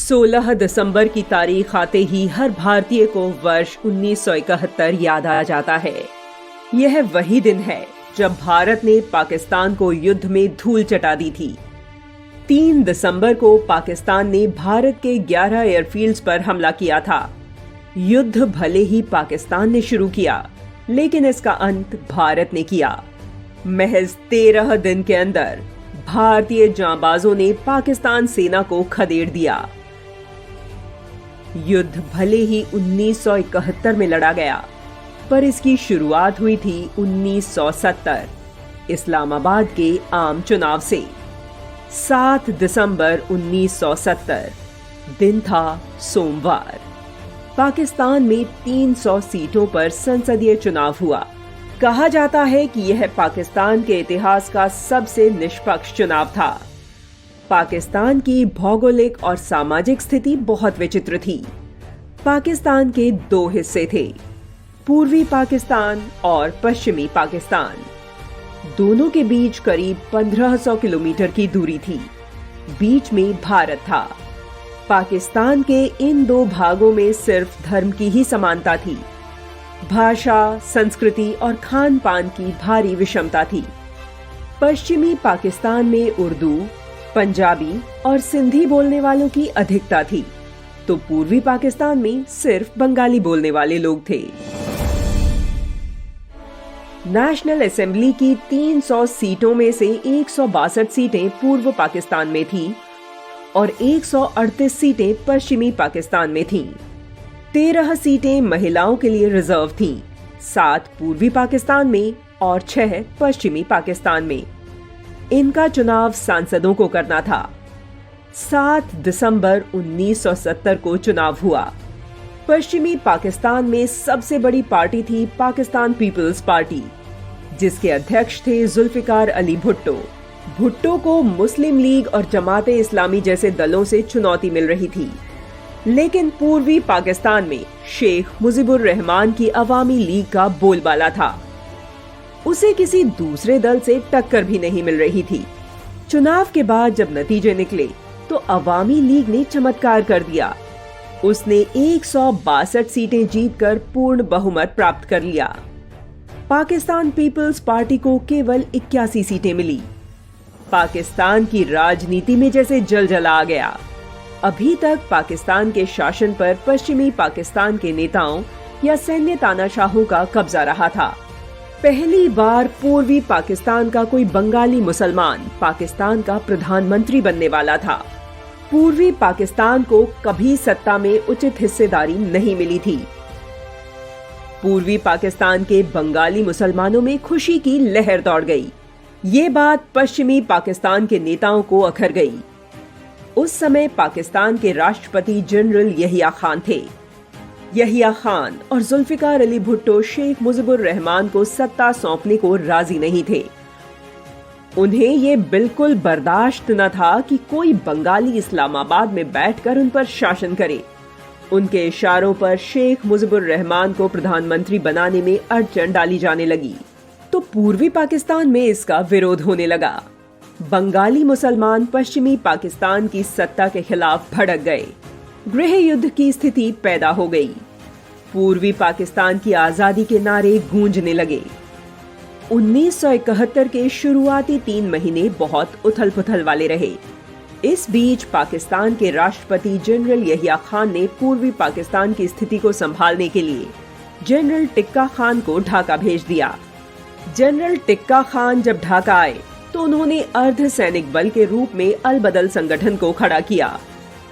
16 दिसंबर की तारीख आते ही हर भारतीय को वर्ष 1971 याद आ जाता है। यह वही दिन है जब भारत ने पाकिस्तान को युद्ध में धूल चटा दी थी। 3 दिसंबर को पाकिस्तान ने भारत के 11 एयरफील्ड्स पर हमला किया था। युद्ध भले ही पाकिस्तान ने शुरू किया, लेकिन इसका अंत भारत ने किया। महज 13 दिन के अंदर भारतीय जांबाजों ने पाकिस्तान सेना को खदेड़ दिया। युद्ध भले ही 1971 में लड़ा गया, पर इसकी शुरुआत हुई थी 1970 इस्लामाबाद के आम चुनाव से। 7 दिसंबर 1970 दिन था सोमवार। पाकिस्तान में 300 सीटों पर संसदीय चुनाव हुआ। कहा जाता है कि यह पाकिस्तान के इतिहास का सबसे निष्पक्ष चुनाव था। पाकिस्तान की भौगोलिक और सामाजिक स्थिति बहुत विचित्र थी। पाकिस्तान के 2 हिस्से थे, पूर्वी पाकिस्तान और पश्चिमी पाकिस्तान। दोनों के बीच करीब 1500 किलोमीटर की दूरी थी। बीच में भारत था। पाकिस्तान के इन 2 भागों में सिर्फ धर्म की ही समानता थी। भाषा, संस्कृति और खान पान की भारी विषमता थी। पश्चिमी पाकिस्तान में उर्दू, पंजाबी और सिंधी बोलने वालों की अधिकता थी, तो पूर्वी पाकिस्तान में सिर्फ बंगाली बोलने वाले लोग थे। नेशनल असेंबली की 300 सीटों में से 162 सीटें पूर्व पाकिस्तान में थीं और 138 सीटें पश्चिमी पाकिस्तान में थीं। 13 सीटें महिलाओं के लिए रिजर्व थीं, 7 पूर्वी पाकिस्तान में और 6 पश्चिमी पाकिस्तान में। इनका चुनाव सांसदों को करना था। 7 दिसंबर 1970 को चुनाव हुआ। पश्चिमी पाकिस्तान में सबसे बड़ी पार्टी थी पाकिस्तान पीपल्स पार्टी, जिसके अध्यक्ष थे जुल्फिकार अली भुट्टो। भुट्टो को मुस्लिम लीग और जमाते इस्लामी जैसे दलों से चुनौती मिल रही थी, लेकिन पूर्वी पाकिस्तान में शेख मुजीबुर रहमान की अवामी लीग का बोलबाला था। उसे किसी दूसरे दल से टक्कर भी नहीं मिल रही थी। चुनाव के बाद जब नतीजे निकले तो अवामी लीग ने चमत्कार कर दिया। उसने 162 सीटें जीतकर पूर्ण बहुमत प्राप्त कर लिया। पाकिस्तान पीपल्स पार्टी को केवल 81 सीटें मिली। पाकिस्तान की राजनीति में जैसे जलजला आ गया। अभी तक पाकिस्तान के शासन पर पश्चिमी पाकिस्तान के नेताओं या सैन्य तानाशाहों का कब्जा रहा था। पहली बार पूर्वी पाकिस्तान का कोई बंगाली मुसलमान पाकिस्तान का प्रधानमंत्री बनने वाला था। पूर्वी पाकिस्तान को कभी सत्ता में उचित हिस्सेदारी नहीं मिली थी। पूर्वी पाकिस्तान के बंगाली मुसलमानों में खुशी की लहर दौड़ गई। ये बात पश्चिमी पाकिस्तान के नेताओं को अखर गई। उस समय पाकिस्तान के राष्ट्रपति जनरल यहिया खान थे। यहिया खान और जुल्फिकार अली भुट्टो शेख मुजीबुर रहमान को सत्ता सौंपने को राजी नहीं थे। उन्हें ये बिल्कुल बर्दाश्त न था कि कोई बंगाली इस्लामाबाद में बैठकर उन पर शासन करे। उनके इशारों पर शेख मुजीबुर रहमान को प्रधानमंत्री बनाने में अड़चन डाली जाने लगी, तो पूर्वी पाकिस्तान में इसका विरोध होने लगा। बंगाली मुसलमान पश्चिमी पाकिस्तान की सत्ता के खिलाफ भड़क गए। गृह युद्ध की स्थिति पैदा हो गई। पूर्वी पाकिस्तान की आजादी के नारे गूंजने लगे। 1971 के शुरुआती 3 महीने बहुत उथल-पुथल वाले रहे। इस बीच पाकिस्तान के राष्ट्रपति जनरल यहिया खान ने पूर्वी पाकिस्तान की स्थिति को संभालने के लिए जनरल टिक्का खान को ढाका भेज दिया। जनरल टिक्का खान जब ढाका आए तो उन्होंने अर्ध सैनिक बल के रूप में अल बदल संगठन को खड़ा किया।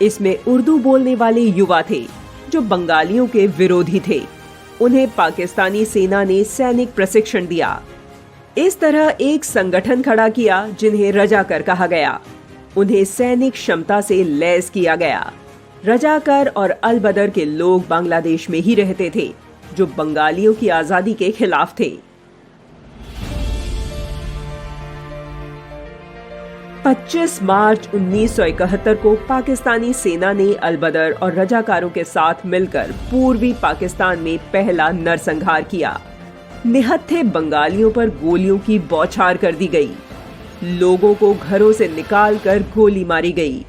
इसमें उर्दू बोलने वाले युवा थे जो बंगालियों के विरोधी थे। उन्हें पाकिस्तानी सेना ने सैनिक प्रशिक्षण दिया। इस तरह एक संगठन खड़ा किया जिन्हें रजाकर कहा गया। उन्हें सैनिक क्षमता से लैस किया गया। रजाकर और अल बदर के लोग बांग्लादेश में ही रहते थे, जो बंगालियों की आजादी के खिलाफ थे। 25 मार्च 1971 को पाकिस्तानी सेना ने अल बदर और रजाकारों के साथ मिलकर पूर्वी पाकिस्तान में पहला नरसंहार किया। निहत्थे बंगालियों पर गोलियों की बौछार कर दी गई। लोगों को घरों से निकालकर गोली मारी गई।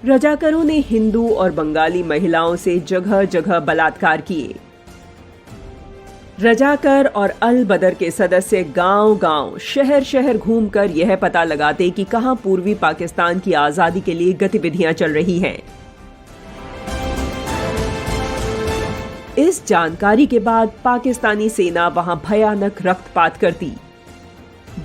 रजाकरों ने हिंदू और बंगाली महिलाओं से जगह जगह बलात्कार किए। रजाकर और अल बदर के सदस्य गांव-गांव, शहर-शहर घूमकर यह पता लगाते कि कहां पूर्वी पाकिस्तान की आजादी के लिए गतिविधियां चल रही हैं। इस जानकारी के बाद पाकिस्तानी सेना वहां भयानक रक्तपात करती।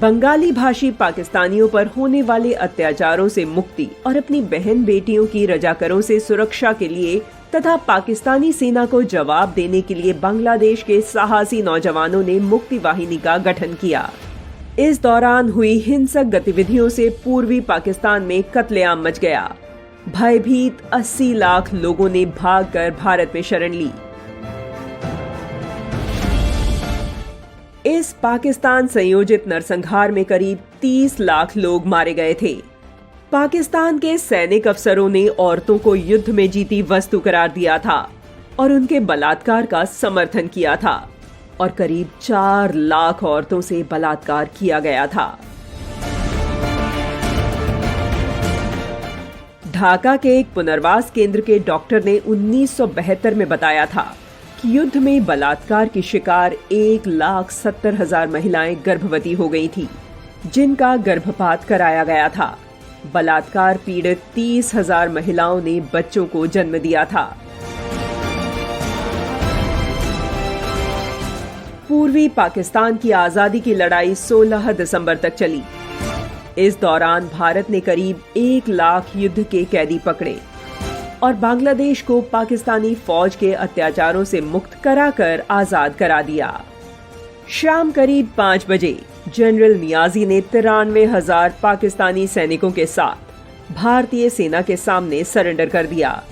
बंगाली भाषी पाकिस्तानियों पर होने वाले अत्याचारों से मुक्ति और अपनी बहन बेटियों की रजाकरों से सुरक्षा के लिए तथा पाकिस्तानी सेना को जवाब देने के लिए बांग्लादेश के साहसी नौजवानों ने मुक्ति वाहिनी का गठन किया। इस दौरान हुई हिंसक गतिविधियों से पूर्वी पाकिस्तान में कत्लेआम मच गया। भयभीत 80 लाख लोगों ने भागकर भारत में शरण ली। इस पाकिस्तान संयोजित नरसंहार में करीब 30 लाख लोग मारे गए थे। पाकिस्तान के सैनिक अफसरों ने औरतों को युद्ध में जीती वस्तु करार दिया था और उनके बलात्कार का समर्थन किया था और करीब 4 लाख औरतों से बलात्कार किया गया था। ढाका के एक पुनर्वास केंद्र के डॉक्टर ने 1972 में बताया था कि युद्ध में बलात्कार की शिकार 1,70,000 महिलाएं गर्भवती हो गई थी, जिनका गर्भपात कराया गया था। बलात्कार पीड़ित 30,000 महिलाओं ने बच्चों को जन्म दिया था। पूर्वी पाकिस्तान की आजादी की लड़ाई 16 दिसंबर तक चली। इस दौरान भारत ने करीब 1 लाख युद्ध के कैदी पकड़े और बांग्लादेश को पाकिस्तानी फौज के अत्याचारों से मुक्त कराकर आजाद करा दिया। शाम करीब 5 बजे जनरल नियाजी ने 93,000 पाकिस्तानी सैनिकों के साथ भारतीय सेना के सामने सरेंडर कर दिया।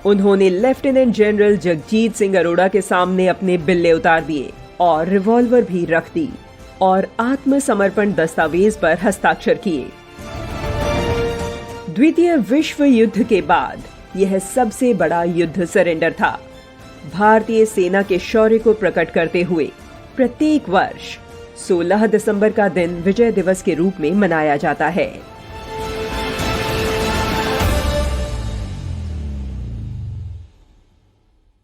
उन्होंने लेफ्टिनेंट जनरल जगजीत सिंह अरोड़ा के सामने अपने बिल्ले उतार दिए और रिवॉल्वर भी रख दी और आत्मसमर्पण दस्तावेज पर हस्ताक्षर किए। द्वितीय विश्व युद्ध के बाद यह सबसे बड़ा युद्ध सरेंडर था। भारतीय सेना के शौर्य को प्रकट करते हुए प्रत्येक वर्ष 16 दिसंबर का दिन विजय दिवस के रूप में मनाया जाता है।